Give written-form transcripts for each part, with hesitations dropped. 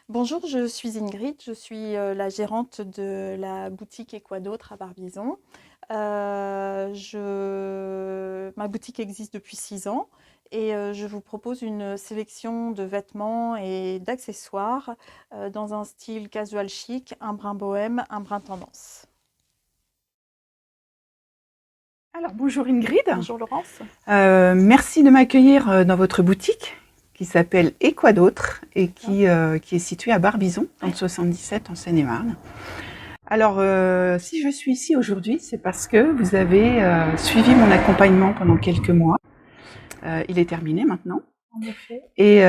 Bonjour, je suis Ingrid, je suis la gérante de la boutique Et quoi d'autre à Barbizon. Ma boutique existe depuis 6 ans et je vous propose une sélection de vêtements et d'accessoires dans un style casual chic, un brin bohème, un brin tendance. Alors, bonjour Ingrid. Bonjour Laurence. Merci de m'accueillir dans votre boutique qui s'appelle Et quoi d'autre et qui est située à Barbizon, dans le 77 en Seine-et-Marne. Alors, si je suis ici aujourd'hui, c'est parce que vous avez suivi mon accompagnement pendant quelques mois. Il est terminé maintenant. En effet. Et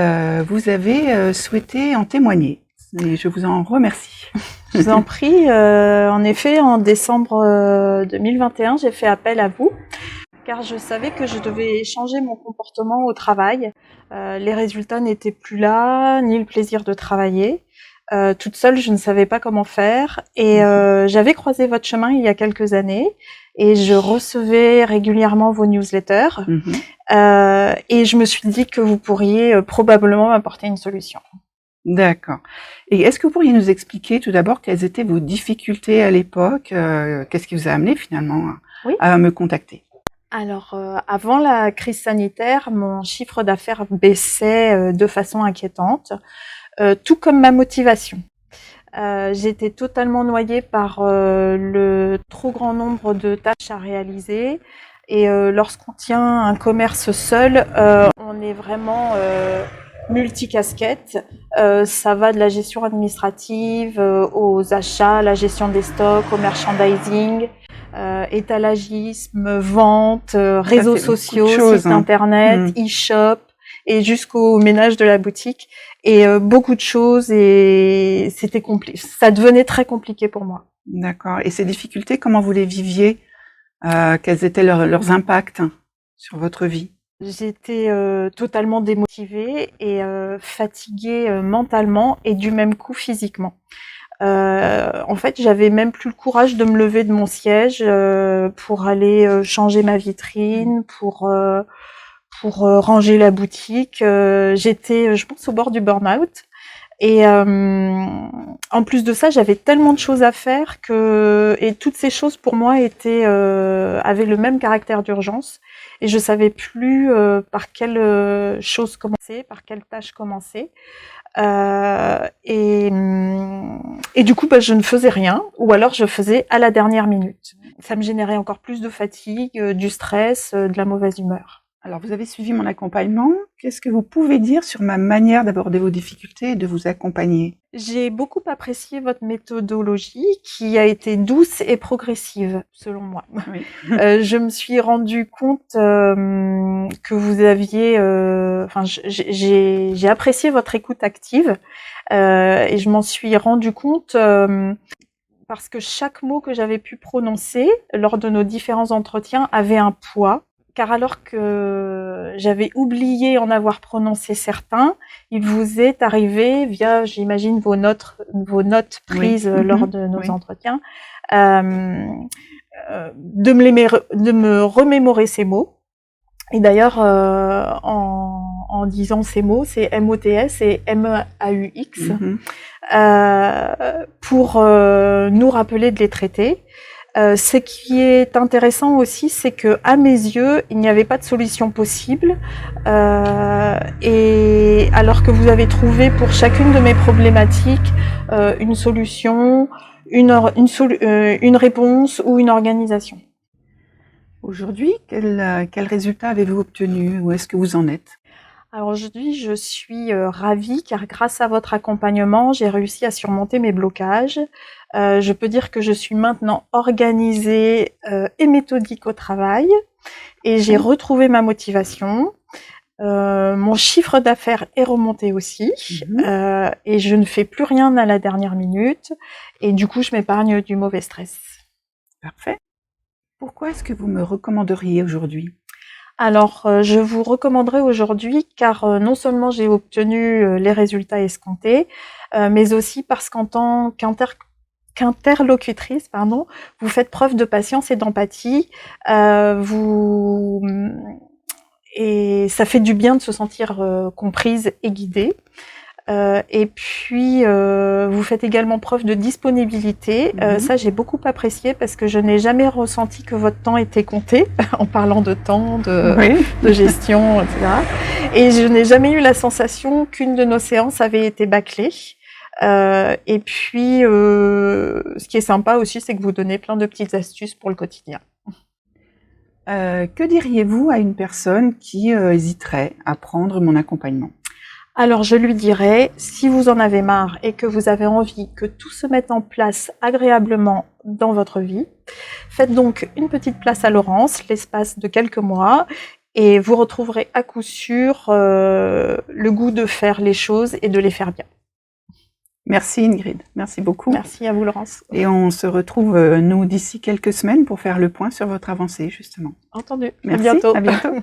vous avez souhaité en témoigner. Et je vous en remercie. Je vous en prie. En effet, en décembre 2021, j'ai fait appel à vous car je savais que je devais changer mon comportement au travail. Les résultats n'étaient plus là, ni le plaisir de travailler. Toute seule, je ne savais pas comment faire et j'avais croisé votre chemin il y a quelques années et je recevais régulièrement vos newsletters et je me suis dit que vous pourriez probablement m'apporter une solution. D'accord. Et est-ce que vous pourriez nous expliquer tout d'abord quelles étaient vos difficultés à l'époque? Qu'est-ce qui vous a amené finalement Oui. à me contacter? Alors, avant la crise sanitaire, mon chiffre d'affaires baissait de façon inquiétante, tout comme ma motivation. J'étais totalement noyée par le trop grand nombre de tâches à réaliser. Et lorsqu'on tient un commerce seul, on est vraiment multicasquette. Ça va de la gestion administrative aux achats, la gestion des stocks, au merchandising, étalagisme, vente, réseaux sociaux, sites internet, e-shop et jusqu'au ménage de la boutique. Et beaucoup de choses et c'était compliqué. Ça devenait très compliqué pour moi. D'accord. Et ces difficultés, comment vous les viviez? Quels étaient leurs impacts sur votre vie? J'étais totalement démotivée et fatiguée mentalement et du même coup physiquement. En fait, j'avais même plus le courage de me lever de mon siège pour aller changer ma vitrine, pour ranger la boutique. J'étais, je pense, au bord du burn-out. Et en plus de ça, j'avais tellement de choses à faire et toutes ces choses pour moi avaient le même caractère d'urgence et je savais plus par quelle chose commencer, par quelle tâche commencer. Et du coup, je ne faisais rien ou alors je faisais à la dernière minute. Ça me générait encore plus de fatigue, du stress, de la mauvaise humeur. Alors, vous avez suivi mon accompagnement. Qu'est-ce que vous pouvez dire sur ma manière d'aborder vos difficultés et de vous accompagner? J'ai beaucoup apprécié votre méthodologie qui a été douce et progressive, selon moi. Oui. Je me suis rendu compte que vous aviez... j'ai apprécié votre écoute active et je m'en suis rendu compte parce que chaque mot que j'avais pu prononcer lors de nos différents entretiens avait un poids. Car alors que j'avais oublié en avoir prononcé certains, il vous est arrivé via, j'imagine, vos notes prises lors de nos entretiens, de me remémorer ces mots. Et d'ailleurs, en disant ces mots, c'est MOTS et MEAUX, pour nous rappeler de les traiter. Ce qui est intéressant aussi, c'est que à mes yeux, il n'y avait pas de solution possible. Et alors que vous avez trouvé pour chacune de mes problématiques une solution, une réponse ou une organisation. Aujourd'hui, quel résultat avez-vous obtenu? Où est-ce que vous en êtes? Alors aujourd'hui, je suis ravie car grâce à votre accompagnement, j'ai réussi à surmonter mes blocages. Je peux dire que je suis maintenant organisée et méthodique au travail et j'ai retrouvé ma motivation. Mon chiffre d'affaires est remonté aussi et je ne fais plus rien à la dernière minute et du coup, je m'épargne du mauvais stress. Parfait. Pourquoi est-ce que vous me recommanderiez aujourd'hui? Alors, je vous recommanderais aujourd'hui car non seulement j'ai obtenu les résultats escomptés, mais aussi parce qu'en tant qu'interlocutrice, vous faites preuve de patience et d'empathie. Et ça fait du bien de se sentir comprise et guidée. Et puis, vous faites également preuve de disponibilité. Ça, j'ai beaucoup apprécié parce que je n'ai jamais ressenti que votre temps était compté en parlant de temps, de gestion, etc. Et je n'ai jamais eu la sensation qu'une de nos séances avait été bâclée. Et puis, ce qui est sympa aussi, c'est que vous donnez plein de petites astuces pour le quotidien. Que diriez-vous à une personne qui hésiterait à prendre mon accompagnement ? Alors, je lui dirais, si vous en avez marre et que vous avez envie que tout se mette en place agréablement dans votre vie, faites donc une petite place à Laurence, l'espace de quelques mois, et vous retrouverez à coup sûr le goût de faire les choses et de les faire bien. Merci Ingrid, merci beaucoup. Merci à vous Laurence. Et on se retrouve, nous, d'ici quelques semaines pour faire le point sur votre avancée, justement. Entendu. Merci, à bientôt. À bientôt.